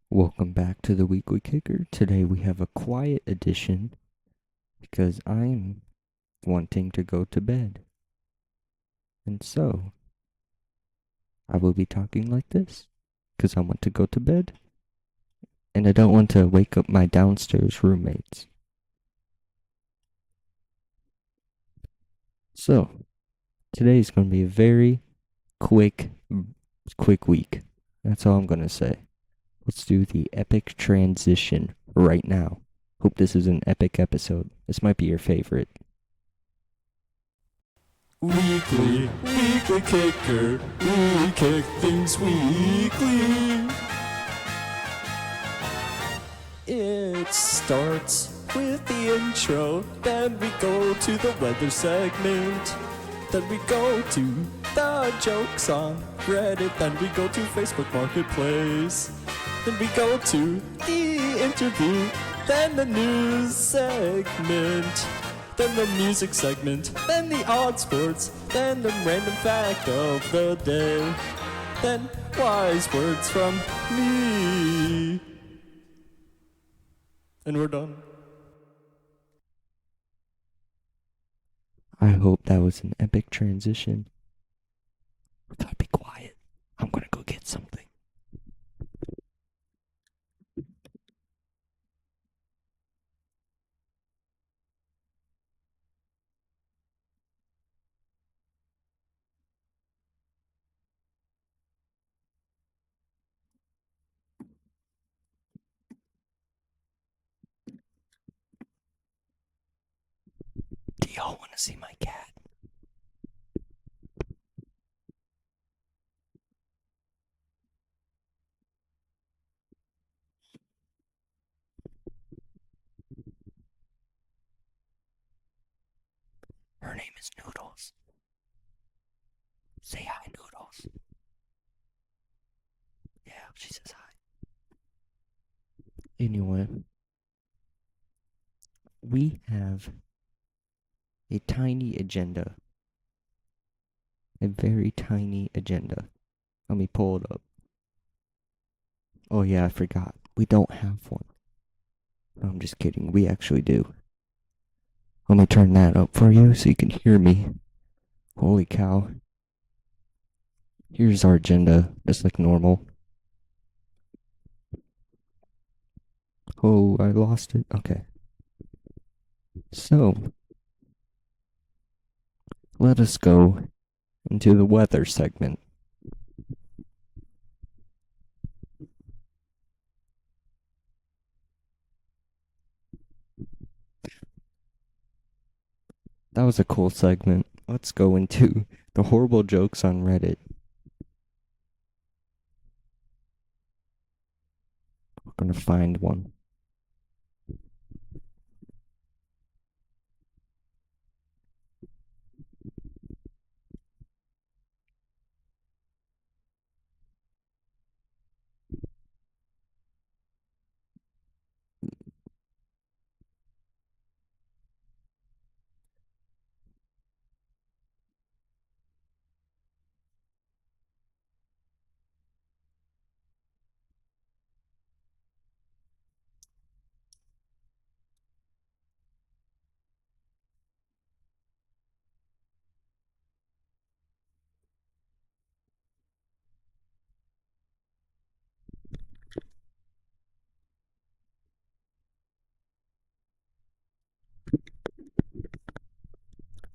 Welcome back to the Weekly Kicker. Today we have a quiet edition because I'm wanting to go to bed. And so, I will be talking like this because I want to go to bed and I don't want to wake up my downstairs roommates. So, today is going to be a very quick week. That's all I'm going to say. Let's do the epic transition right now. Hope this is an epic episode. This might be your favorite. Weekly kicker. We kick things weekly. It starts with the intro, then we go to the weather segment, then we go to the jokes on Reddit, then we go to Facebook Marketplace, then we go to the interview, then the news segment, then the music segment, then the odd sports, then the random fact of the day, then wise words from me. And we're done. I hope that was an epic transition. We gotta be quiet. I'm gonna go get something. Do y'all want to see my cat? Her name is Noodles. Say hi, Noodles. Yeah, she says hi. Anyway, we have a tiny agenda. A very tiny agenda. Let me pull it up. Oh yeah, I forgot. We don't have one. No, I'm just kidding. We actually do. Let me turn that up for you so you can hear me. Holy cow. Here's our agenda, just like normal. Oh, I lost it. Okay. So, let us go into the weather segment. That was a cool segment. Let's go into the horrible jokes on Reddit. We're gonna find one.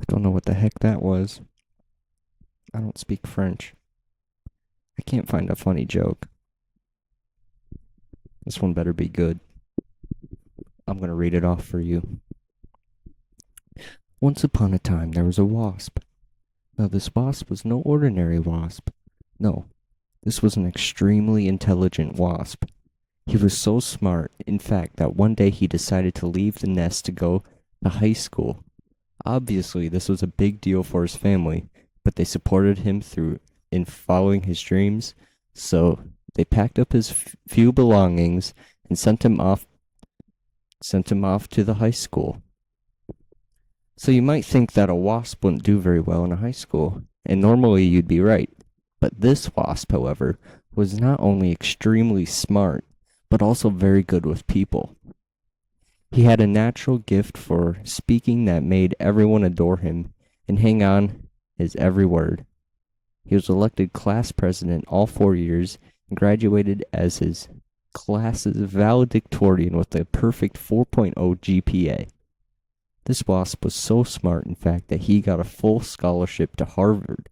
I don't know what the heck that was. I don't speak French. I can't find a funny joke. This one better be good. I'm gonna read it off for you. Once upon a time, there was a wasp. Now, this wasp was no ordinary wasp. No, this was an extremely intelligent wasp. He was so smart, in fact, that one day he decided to leave the nest to go to high school. Obviously, this was a big deal for his family, but they supported him through in following his dreams, so they packed up his few belongings and sent him off to the high school. So you might think that a wasp wouldn't do very well in a high school, and normally you'd be right. But this wasp, however, was not only extremely smart, but also very good with people. He had a natural gift for speaking that made everyone adore him and hang on his every word. He was elected class president all 4 years and graduated as his class's valedictorian with a perfect 4.0 GPA. This WASP was so smart, in fact, that he got a full scholarship to Harvard.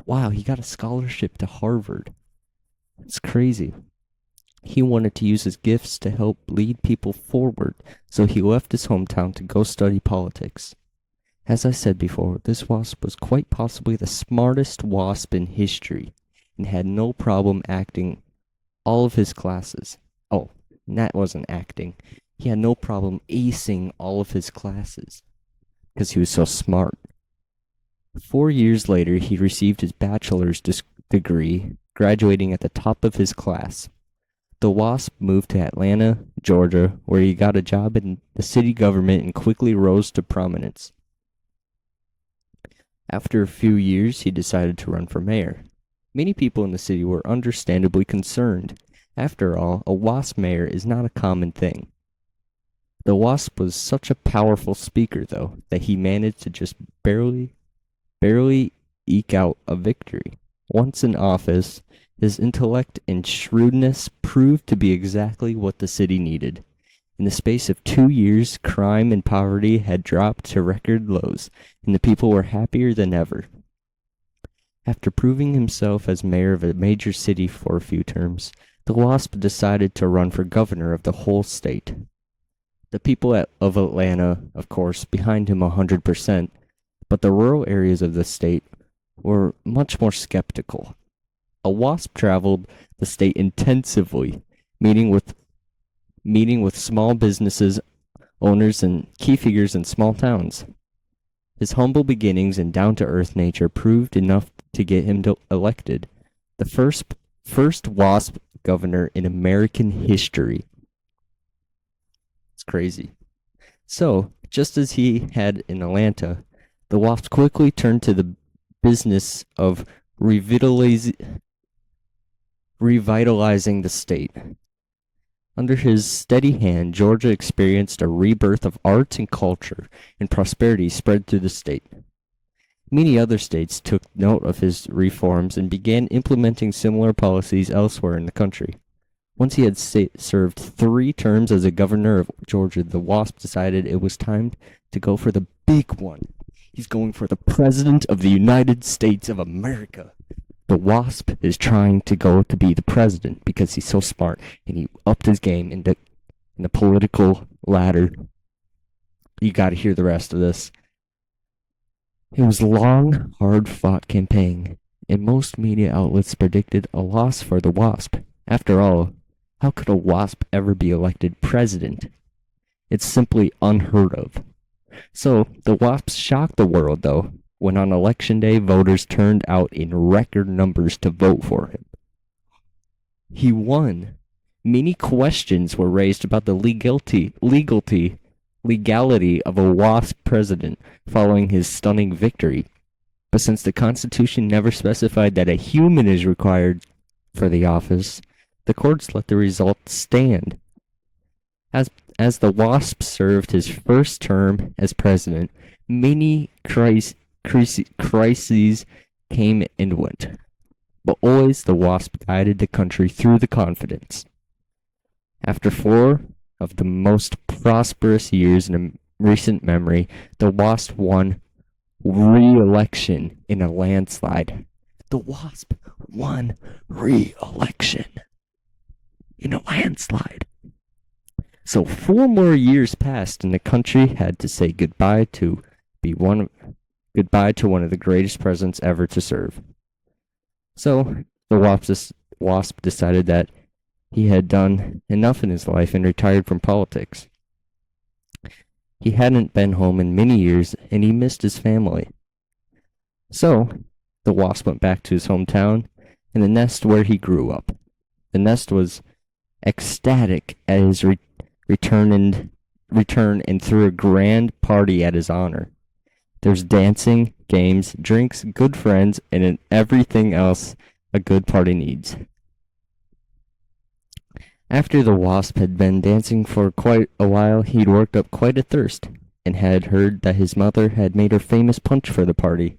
Wow, he got a scholarship to Harvard. It's crazy. He wanted to use his gifts to help lead people forward, so he left his hometown to go study politics. As I said before, this WASP was quite possibly the smartest WASP in history, and had no problem acting all of his classes. Oh, that wasn't acting. He had no problem acing all of his classes, because he was so smart. 4 years later, he received his bachelor's degree, graduating at the top of his class. The WASP moved to Atlanta, Georgia, where he got a job in the city government and quickly rose to prominence. After a few years, he decided to run for mayor. Many people in the city were understandably concerned. After all, a WASP mayor is not a common thing. The WASP was such a powerful speaker, though, that he managed to just barely eke out a victory. Once in office, his intellect and shrewdness proved to be exactly what the city needed. In the space of 2 years, crime and poverty had dropped to record lows, and the people were happier than ever. After proving himself as mayor of a major city for a few terms, the WASP decided to run for governor of the whole state. The people of Atlanta, of course, behind him 100%, but the rural areas of the state were much more skeptical. A WASP traveled the state intensively, meeting with small businesses, owners, and key figures in small towns. His humble beginnings and down-to-earth nature proved enough to get him elected, the first WASP governor in American history. It's crazy. So, just as he had in Atlanta, the WASP quickly turned to the business of revitalizing the state. Under his steady hand, Georgia experienced a rebirth of arts and culture, and prosperity spread through the state. Many other states took note of his reforms and began implementing similar policies elsewhere in the country. Once he had served 3 terms as a governor of Georgia, the WASP decided it was time to go for the big one. He's going for the President of the United States of America. The WASP is trying to go to be the president because he's so smart, and he upped his game in the political ladder. You got to hear the rest of this. It was a long, hard-fought campaign, and most media outlets predicted a loss for the WASP. After all, how could a WASP ever be elected president? It's simply unheard of. So, the WASP shocked the world, though, when on election day voters turned out in record numbers to vote for him. He won. Many questions were raised about the legality of a WASP president following his stunning victory. But since the Constitution never specified that a human is required for the office, the courts let the result stand. As the WASP served his first term as president, many crises came and went, but always the WASP guided the country through the confidence. After 4 of the most prosperous years in recent memory, the WASP won re-election in a landslide. The WASP won re-election in a landslide. So 4 more years passed, and the country had to say goodbye to one of the greatest presidents ever to serve. So the WASP decided that he had done enough in his life and retired from politics. He hadn't been home in many years, and he missed his family. So the WASP went back to his hometown and the nest where he grew up. The nest was ecstatic at his return and threw a grand party at his honor. There's dancing, games, drinks, good friends, and everything else a good party needs. After the wasp had been dancing for quite a while, he'd worked up quite a thirst, and had heard that his mother had made her famous punch for the party.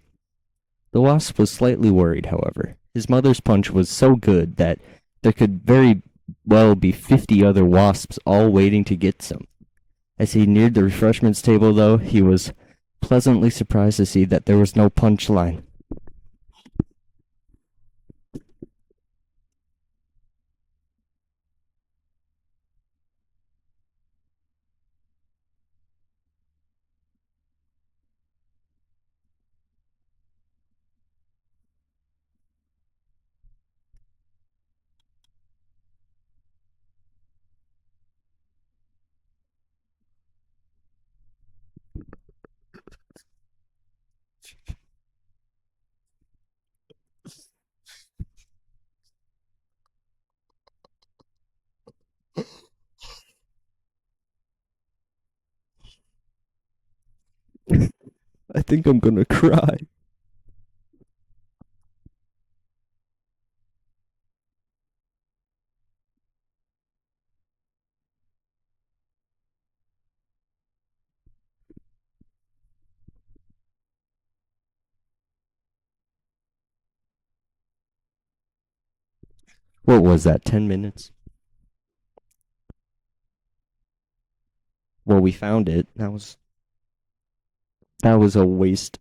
The wasp was slightly worried, however. His mother's punch was so good that there could very well be 50 other wasps all waiting to get some. As he neared the refreshments table, though, he was pleasantly surprised to see that there was no punch line. I think I'm gonna cry. What was that, 10 minutes? Well, we found it. That was a waste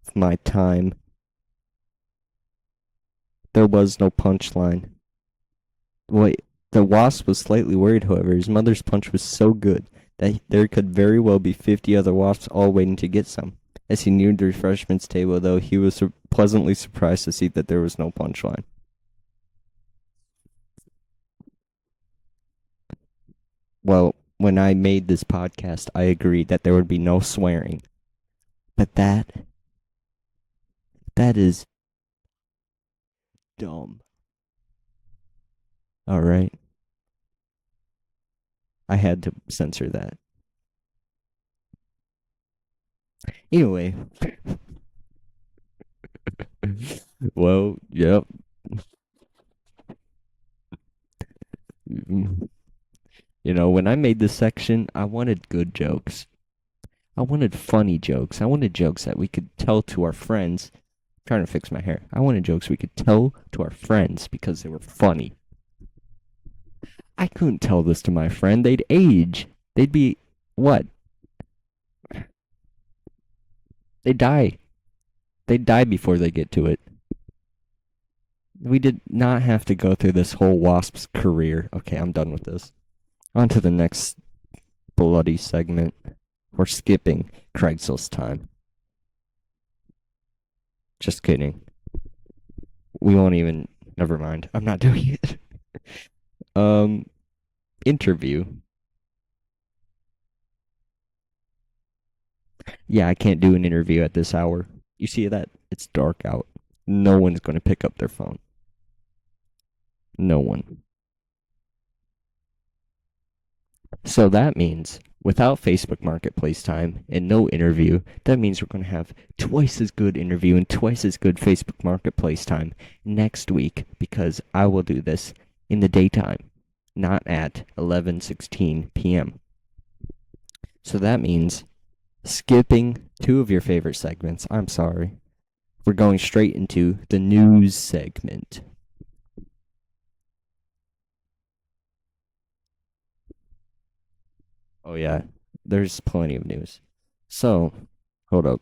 of my time. There was no punchline. Wait, the wasp was slightly worried, however. His mother's punch was so good that there could very well be 50 other wasps all waiting to get some. As he neared the refreshments table, though, he was pleasantly surprised to see that there was no punchline. Well, when I made this podcast, I agreed that there would be no swearing. But that is dumb. All right. I had to censor that. Anyway. Well, yep. You know, when I made this section, I wanted good jokes. I wanted funny jokes. I wanted jokes that we could tell to our friends. I'm trying to fix my hair. I wanted jokes we could tell to our friends because they were funny. I couldn't tell this to my friend. They'd age. They'd be what? They'd die. They'd die before they get to it. We did not have to go through this whole wasp's career. Okay, I'm done with this. On to the next bloody segment. We're skipping Craigslist time. Just kidding. We won't even. Never mind. I'm not doing it. Interview. Yeah, I can't do an interview at this hour. You see that? It's dark out. No one's going to pick up their phone. No one. So that means without Facebook Marketplace time and no interview, that means we're going to have twice as good interview and twice as good Facebook Marketplace time next week because I will do this in the daytime, not at 11:16 p.m. So that means skipping two of your favorite segments. I'm sorry. We're going straight into the news segment. Oh, yeah, there's plenty of news. So, hold up.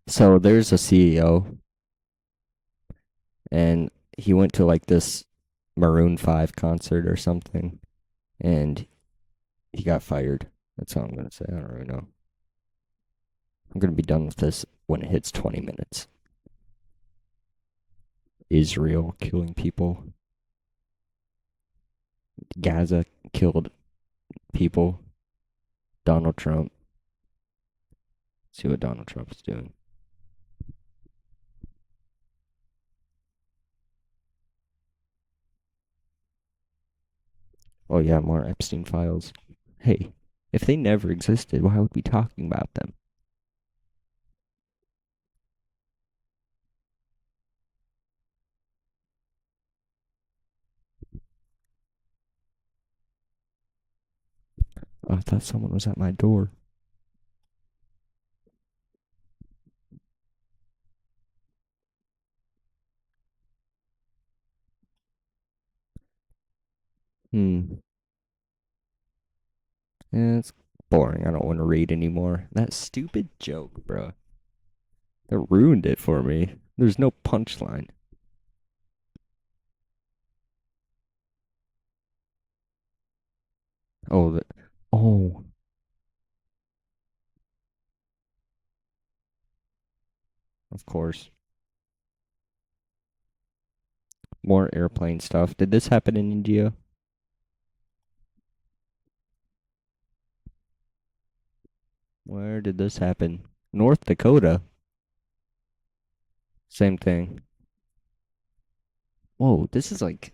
So, there's a CEO, and he went to like this Maroon 5 concert or something, and he got fired. That's all I'm going to say. I don't really know. I'm going to be done with this when it hits 20 minutes. Israel killing people. Gaza killed people. Donald Trump. See what Donald Trump's doing. Oh yeah, more Epstein files. Hey, if they never existed, why would we be talking about them? I thought someone was at my door. Hmm. Yeah, it's boring. I don't want to read anymore. That stupid joke, bro. It ruined it for me. There's no punchline. Oh, oh, of course. More airplane stuff. Did this happen in India? Where did this happen? North Dakota. Same thing. Whoa, this is like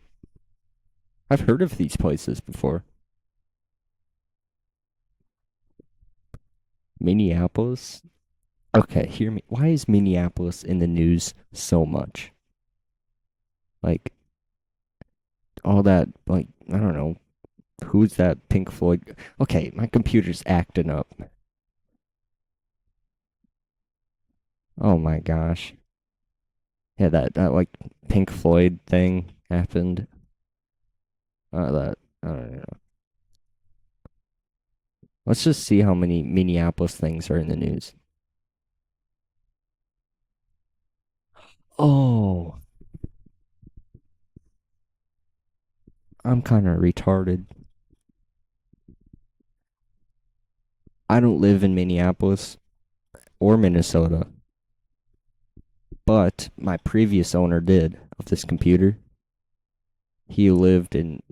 I've heard of these places before. Minneapolis. Okay, hear me. Why is Minneapolis in the news so much? Like all that, like I don't know, who's that Pink Floyd? Okay, my computer's acting up. Oh my gosh. Yeah, that like Pink Floyd thing happened. That I don't know. Let's just see how many Minneapolis things are in the news. Oh, I'm kind of retarded. I don't live in Minneapolis or Minnesota, but my previous owner did of this computer. He lived in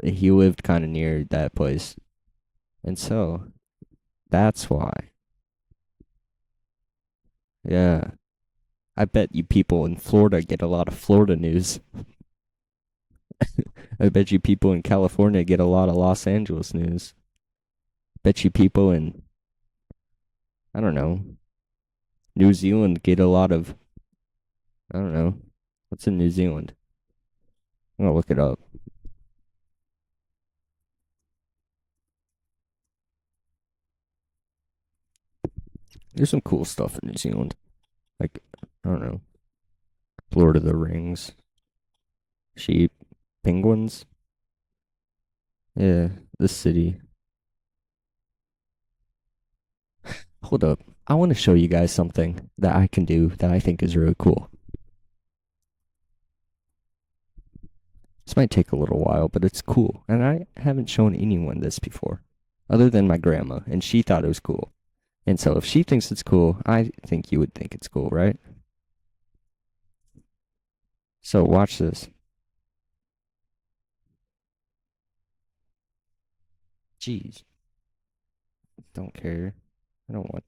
he lived kind of near that place. And so that's why. Yeah. I bet you people in Florida get a lot of Florida news. I bet you people in California get a lot of Los Angeles news. Bet you people in, I don't know, New Zealand get a lot of, I don't know, what's in New Zealand? I'm gonna look it up. There's some cool stuff in New Zealand. Like, I don't know, Lord of the Rings, sheep, penguins. Yeah, the city. Hold up. I want to show you guys something that I can do that I think is really cool. This might take a little while, but it's cool. And I haven't shown anyone this before, other than my grandma, and she thought it was cool. And so if she thinks it's cool, I think you would think it's cool, right? So watch this. Jeez. Don't care. I don't want.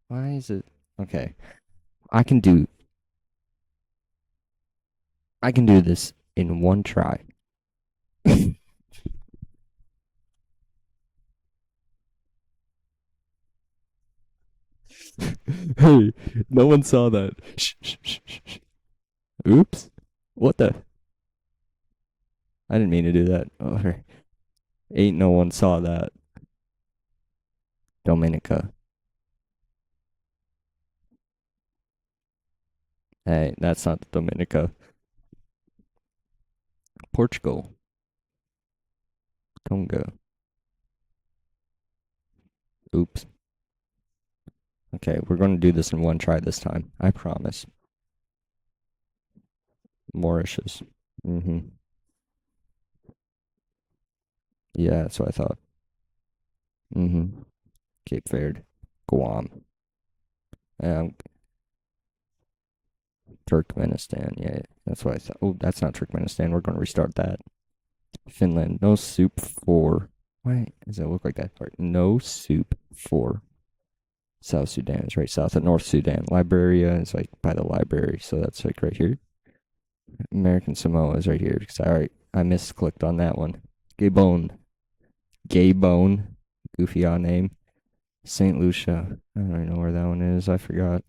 Why is it? Okay. I can do. I can do this in one try. Hey, no one saw that. Shh, shh, shh, shh, shh. Oops. What the? I didn't mean to do that. Oh, ain't no one saw that. Dominica. Hey, that's not Dominica. Portugal. Tonga. Oops. Okay, we're going to do this in one try this time. I promise. Mauritius. Mm-hmm. Yeah, that's what I thought. Mm-hmm. Cape Verde. Guam. Um, Turkmenistan. Yeah, that's what I thought. Oh, that's not Turkmenistan. We're going to restart that. Finland. No soup for. Why does it look like that? All right. No soup for. South Sudan is right south of North Sudan. Liberia is like by the library, so that's like right here. American Samoa is right here because I misclicked on that one. Gabon. Gabon. Goofy odd name. St. Lucia. I don't even know where that one is. I forgot.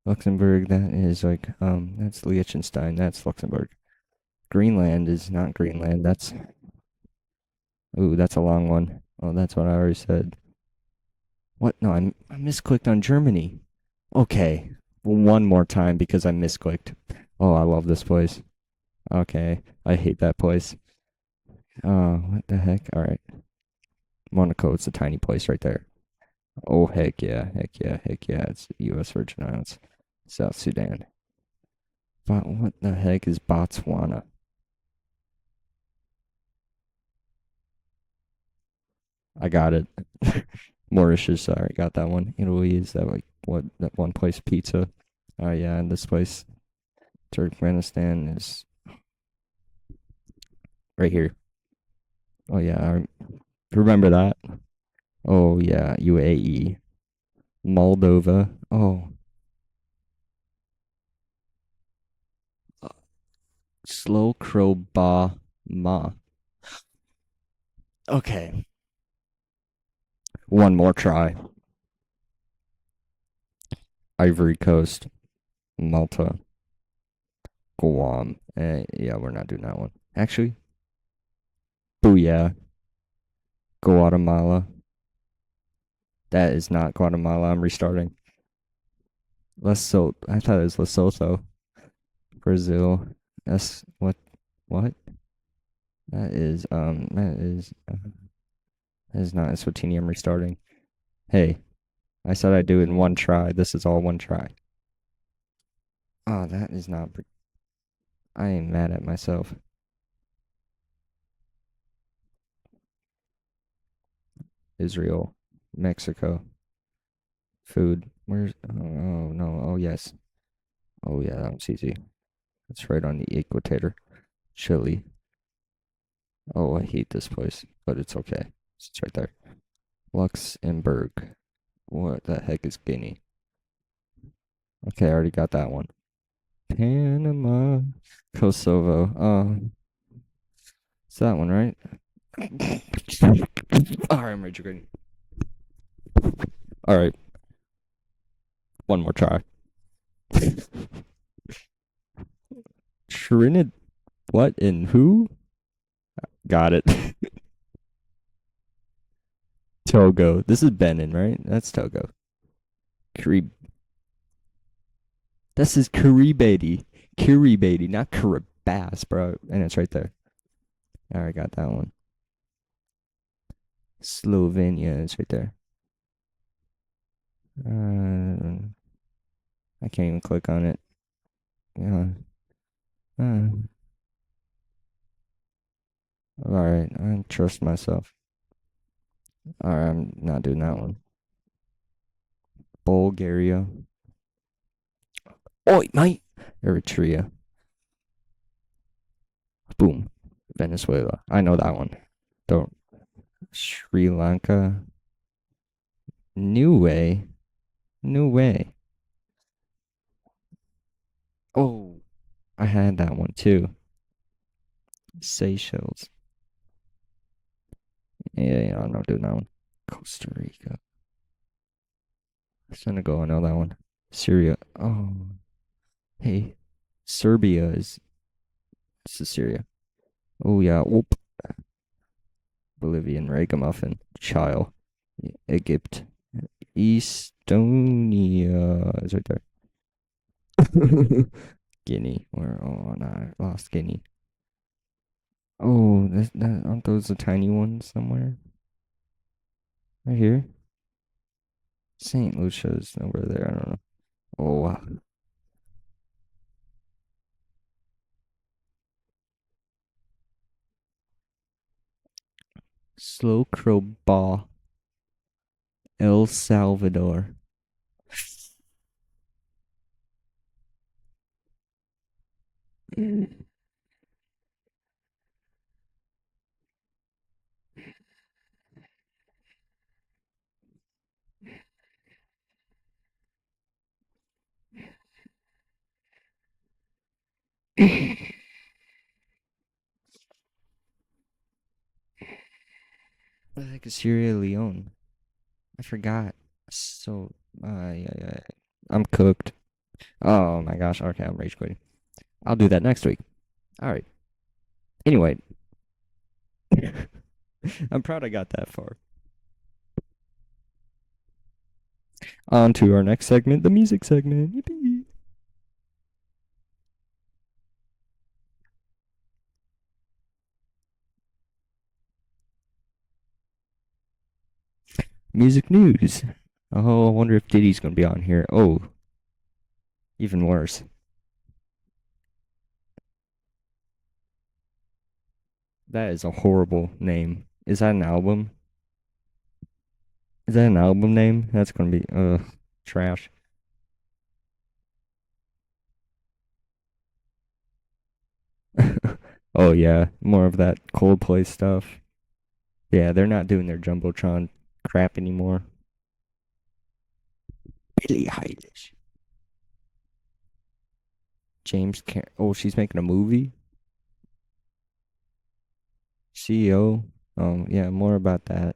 Luxembourg, that is like that's Liechtenstein, that's Luxembourg. Greenland is not Greenland, that's ooh, that's a long one. Oh, that's what I already said. What? No, I misclicked on Germany. Okay. One more time because I misclicked. Oh, I love this place. Okay. I hate that place. Oh, what the heck? All right. Monaco, it's a tiny place right there. Oh, heck yeah. Heck yeah. Heck yeah. It's U.S. Virgin Islands. South Sudan. But what the heck is Botswana? I got it. Mauritius, sorry, got that one. Italy, is that like what that one place pizza? Oh yeah, and this place, Turkmenistan is right here. Oh yeah, I remember that. Oh yeah, UAE, Moldova. Oh, Slow Crow Ba Ma. Okay, one more try. Ivory Coast, Malta, Guam. Yeah, we're not doing that one. Actually, Booyah, Guatemala. That is not Guatemala. I'm restarting. Lesotho. I thought it was Lesotho. Brazil. That's what? What? That is not Eswatini. I'm restarting. Hey, I said I'd do it in one try. This is all one try. Oh, that is not. I am mad at myself. Israel, Mexico, food. Where's? Oh no. Oh yes. Oh yeah, that one's easy. It's right on the equator. Chile. Oh, I hate this place, but it's okay. It's right there. Luxembourg. What the heck is Guinea? Okay, I already got that one. Panama. Kosovo. It's that one, right? Alright, I'm ready. Alright, one more try. Trinidad. What and who? Got it. Togo. This is Benin, right? That's Togo. Kiribati. This is Kiribati. Kiribati, not Kiribati, bro. And it's right there. Alright, got that one. Slovenia is right there. I can't even click on it. Yeah. Alright, I trust myself. Alright, I'm not doing that one. Bulgaria. Oi, mate. Eritrea. Boom. Venezuela. I know that one. Don't. Sri Lanka. New way. New way. Oh, I had that one too. Seychelles. Yeah, I'm not doing that one. Costa Rica. Senegal, I know that one. Syria. Oh, hey. Serbia is. This is Syria. Oh, yeah. Whoop. Bolivian Ragamuffin. Chile. Egypt. Estonia is right there. Guinea. Where? Oh, no, I lost Guinea. Oh, aren't those the tiny ones somewhere? Right here? St. Lucia's over there. I don't know. Oh, wow. Slow Crow Ball. El Salvador. What the heck is Sierra Leone? I forgot. So, yeah. I'm cooked. Oh my gosh. Okay, I'm rage quitting. I'll do that next week. All right. Anyway, I'm proud I got that far. On to our next segment, the music segment. Yippee. Music news. Oh, I wonder if Diddy's gonna be on here. Oh, even worse. That is a horrible name. Is that an album? Is that an album name? That's gonna be trash. Oh yeah, more of that Coldplay stuff. Yeah, they're not doing their Jumbotron crap anymore. Billie Eilish. Oh, she's making a movie? CEO? Yeah, more about that.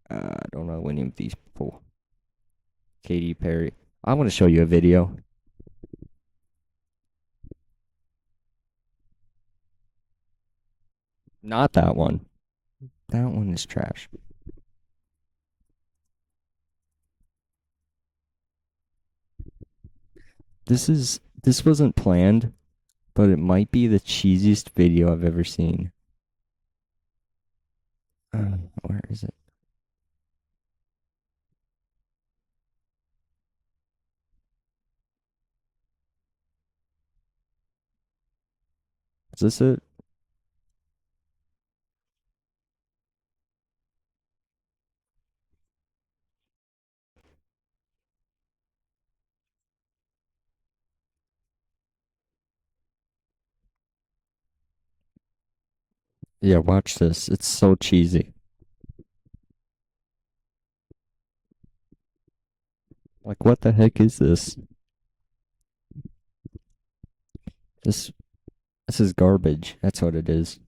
I don't know any of these people. Katy Perry. I want to show you a video. Not that one. That one is trash. This wasn't planned, but it might be the cheesiest video I've ever seen. Where is it? Is this it? Yeah, watch this. It's so cheesy. Like, what the heck is this? This this is garbage. That's what it is.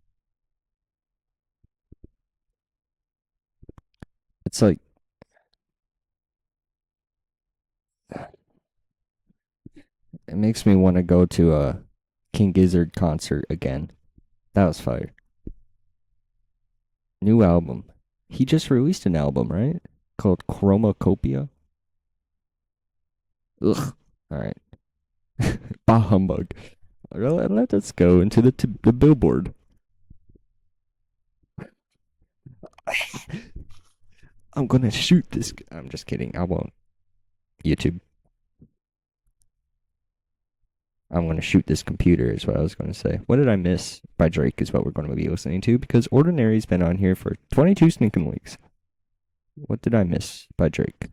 It's like it makes me want to go to a King Gizzard concert again. That was fire. New album. He just released an album, right? Called Chromacopia. Ugh. All right. Bah humbug. Let us go into the billboard. I'm gonna shoot this. I'm just kidding. I won't. YouTube. I'm gonna shoot this computer is what I was gonna say. What did I miss by Drake is what we're gonna be listening to because Ordinary's been on here for 22 sneaking weeks. What did I miss by Drake?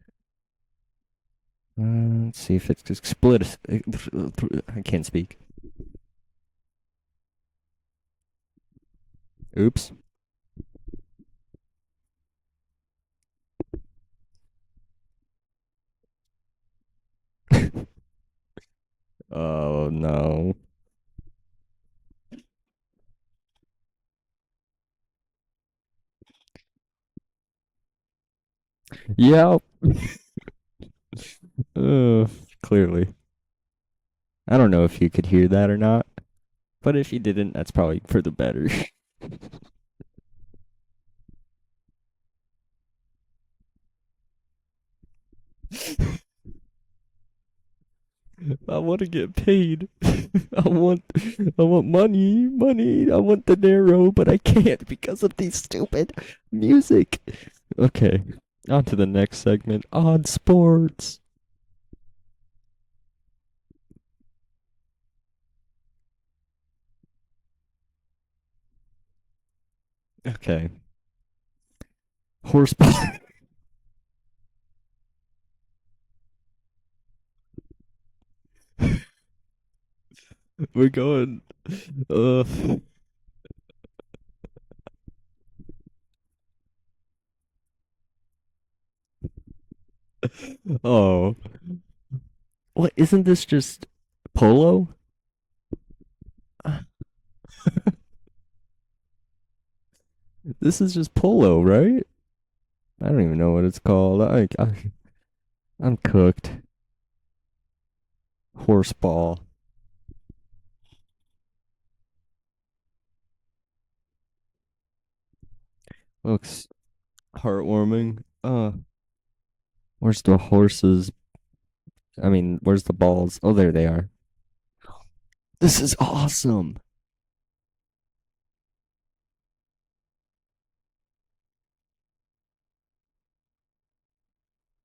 Let's see if it's split. I can't speak. Oops. Oh no. Yeah. Clearly. I don't know if you could hear that or not, but if you didn't, that's probably for the better. I want to get paid. I want money. I want the narrow, but I can't because of these stupid music. Okay, on to the next segment. Odd sports. Okay. Horsepower. We're going. Uh. Oh. What? Isn't this just polo? This is just polo, right? I don't even know what it's called. I'm cooked. Horseball. Looks Heartwarming. Where's the horses? I mean, where's the balls? Oh, there they are. This is awesome.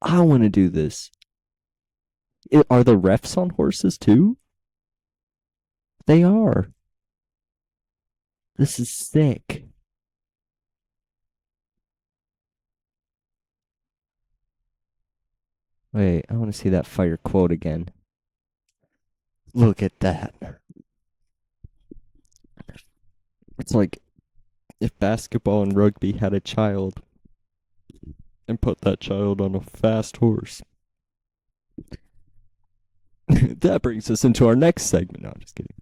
I want to do this. Are the refs on horses too? They are. This is sick. Wait, I want to see that fire quote again. Look at that. It's like if basketball and rugby had a child and put that child on a fast horse. That brings us into our next segment. No, I'm just kidding.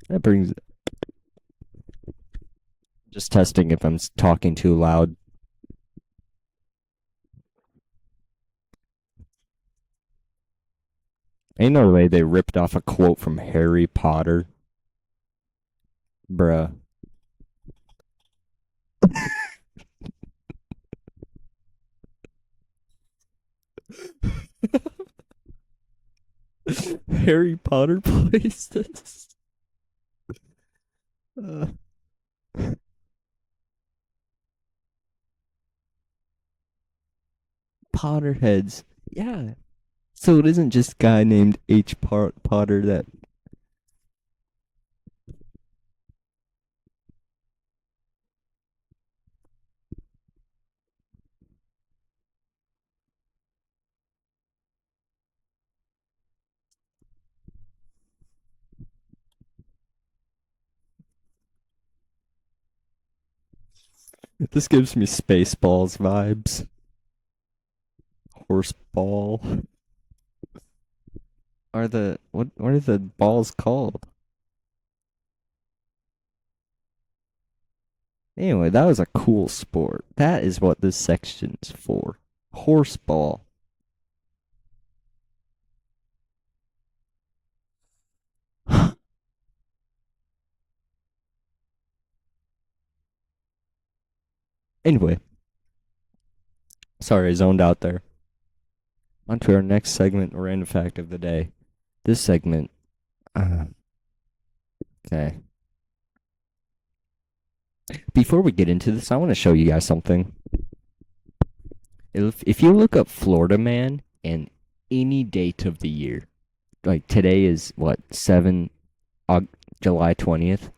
That brings. Just testing if I'm talking too loud. Ain't no way they ripped off a quote from Harry Potter. Bruh. Harry Potter plays this. Uh, Potterheads. Yeah. So it isn't just guy named H. Potter that. This gives me Spaceballs vibes. Horseball. What are the balls called? Anyway, that was a cool sport. That is what this section is for. Horseball. Anyway, sorry, I zoned out there. On to our next segment, random fact of the day. This segment. Okay. Before we get into this, I want to show you guys something. If you look up Florida Man and any date of the year, like today is what, July 20th,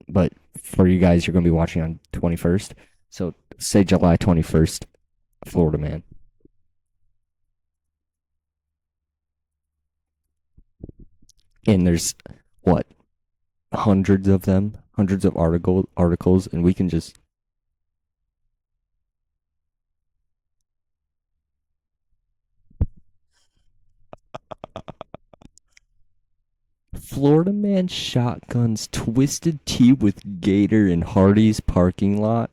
but for you guys, you're going to be watching on 21st. So say July 21st, Florida Man. And there's what, hundreds of them, hundreds of articles, and we can just Florida Man shotguns Twisted Tea with Gator in Hardee's parking lot.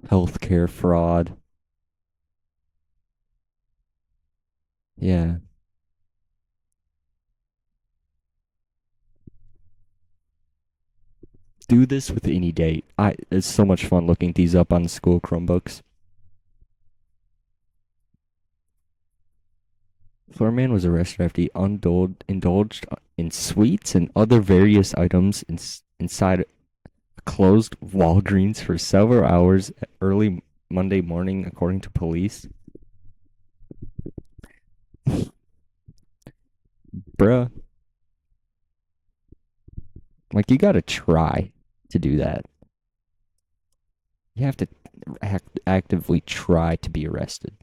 Healthcare fraud. Yeah. Do this with any date. It's so much fun looking these up on school Chromebooks. Florida Man was arrested after he indulged in sweets and other various items inside a closed Walgreens for several hours early Monday morning, according to police. Bruh. Like, you gotta try to do that. You have to actively try to be arrested.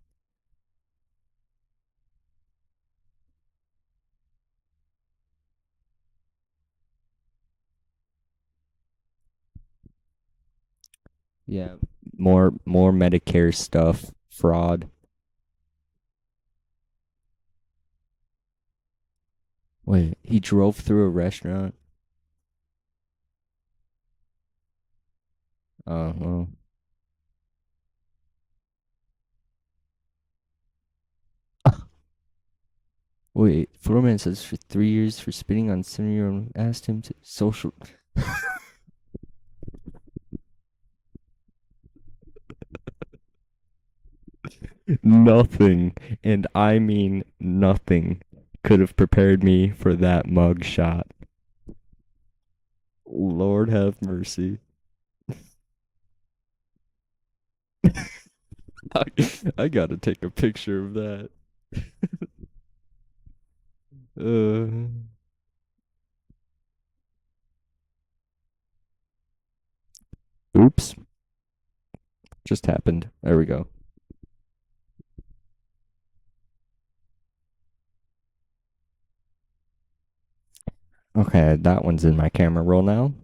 Yeah, more Medicare stuff, fraud. Wait, he drove through a restaurant? Well. Wait, Florman says for 3 years for spitting on 7-year-old. Asked him to social. Nothing, and I mean nothing, could have prepared me for that mug shot. Lord have mercy. I, I gotta take a picture of that. uh, oops, just happened. There we go. Okay, that one's in my camera roll now.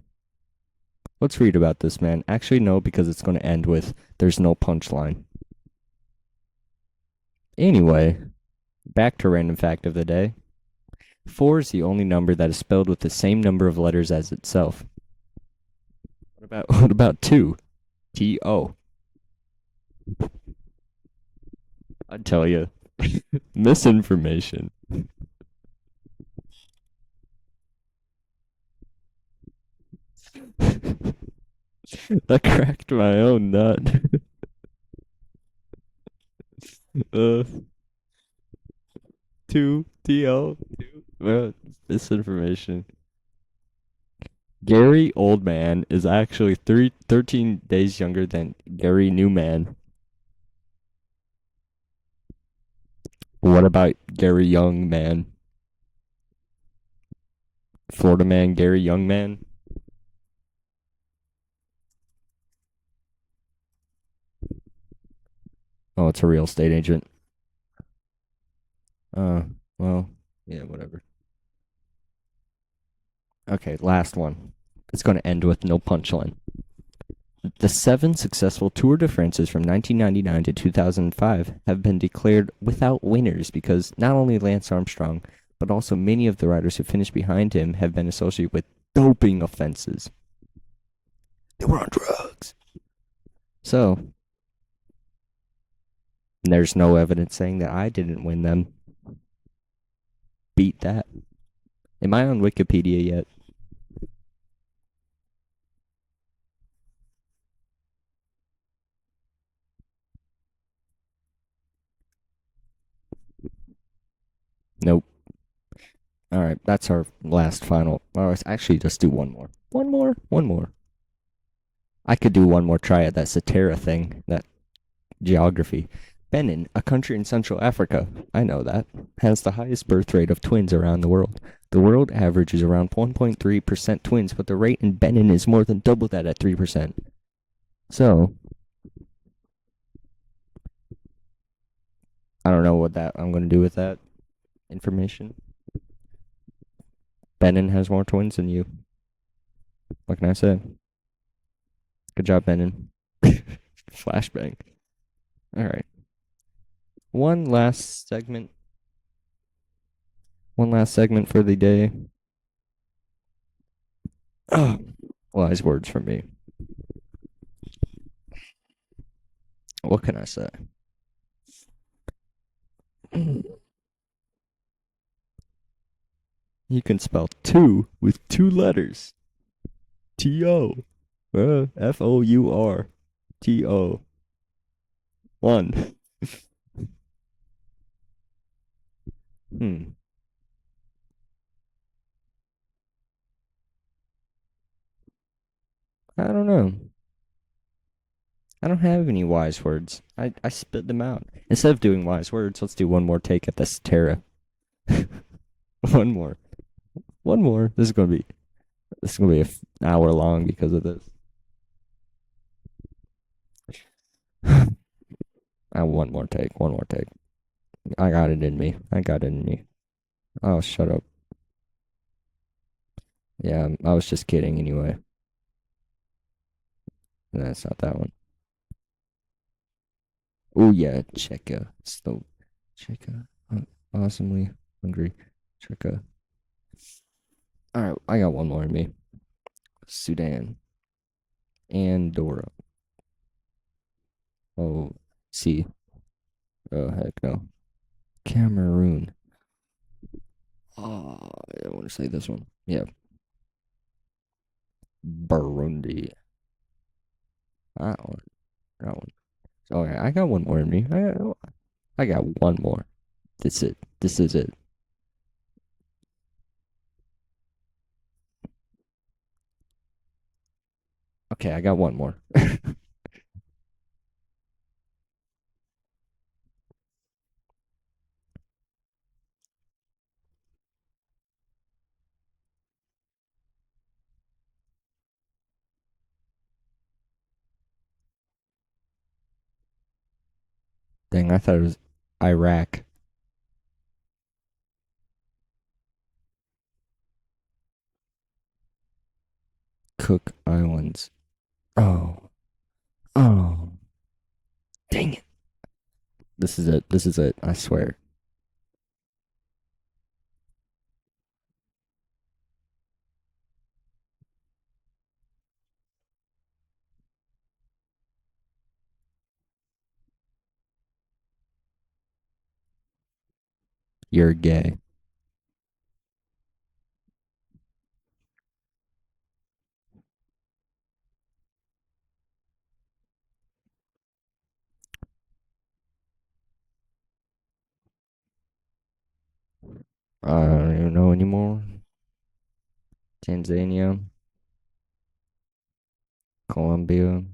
Let's read about this man. Actually, no, because it's going to end with there's no punchline. Anyway, back to random fact of the day. 4 is the only number that is spelled with the same number of letters as itself. What about 2? T-O. I tell you, misinformation. That cracked my own nut. uh, 2 T-O. 2. Misinformation. Gary Oldman is actually 13 days younger than Gary Newman. What about Gary Youngman? Florida man Gary Youngman? Oh, it's a real estate agent. Well, yeah, whatever. Okay, last one. It's going to end with no punchline. The 7 successful Tour de France's from 1999 to 2005 have been declared without winners because not only Lance Armstrong, but also many of the riders who finished behind him have been associated with doping offenses. They were on drugs. So, there's no evidence saying that I didn't win them. Beat that. Am I on Wikipedia yet? Nope. All right, that's our last final. Let's actually just do one more. One more. I could do one more try at that Satara thing, that geography. Benin, a country in Central Africa, I know that, has the highest birth rate of twins around the world. The world average is around 1.3% twins, but the rate in Benin is more than double that at 3%. So, I don't know what that I'm going to do with that information. Benin has more twins than you. What can I say? Good job, Benin. Flashbang. All right. One last segment for the day. Oh, wise words from me. What can I say? You can spell 2 with 2 letters. T-O. F-O-U-R. T-O. 1. I don't know. I don't have any wise words. I spit them out. Instead of doing wise words, let's do one more take at this Terra. One more. This is gonna be an hour long because of this. One more take. I got it in me. Oh, shut up. Yeah, I was just kidding anyway. That's not that one. Oh yeah, Cheka. Slow. Cheka. Awesomely hungry. Cheka. Alright, I got one more in me. Sudan. Andorra. Oh, see. Oh, heck no. Cameroon. I want to say this one. Yeah. Burundi. That one. That one. Okay, I got one more in me. I got one more. That's it. This is it. Okay, I got one more. Dang, I thought it was Iraq. Cook Islands. Oh. Oh. Dang it. This is it. This is it. I swear. You're gay. I don't even know anymore. Tanzania, Colombia,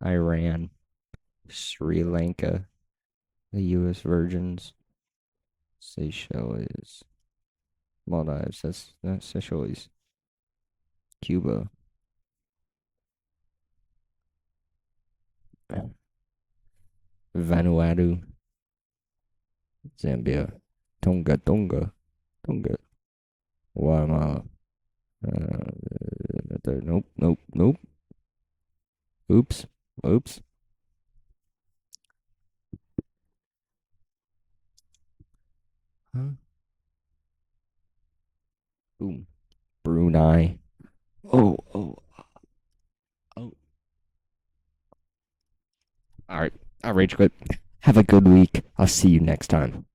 Iran, Sri Lanka, the U.S. Virgins, Seychelles, Maldives. That's Seychelles. Cuba, Vanuatu, Zambia, Tonga, Guatemala. Nope, nope, nope. Oops, oops. Huh? Boom. Brunei. Oh, oh, oh. All right. I'll rage quit. Have a good week. I'll see you next time.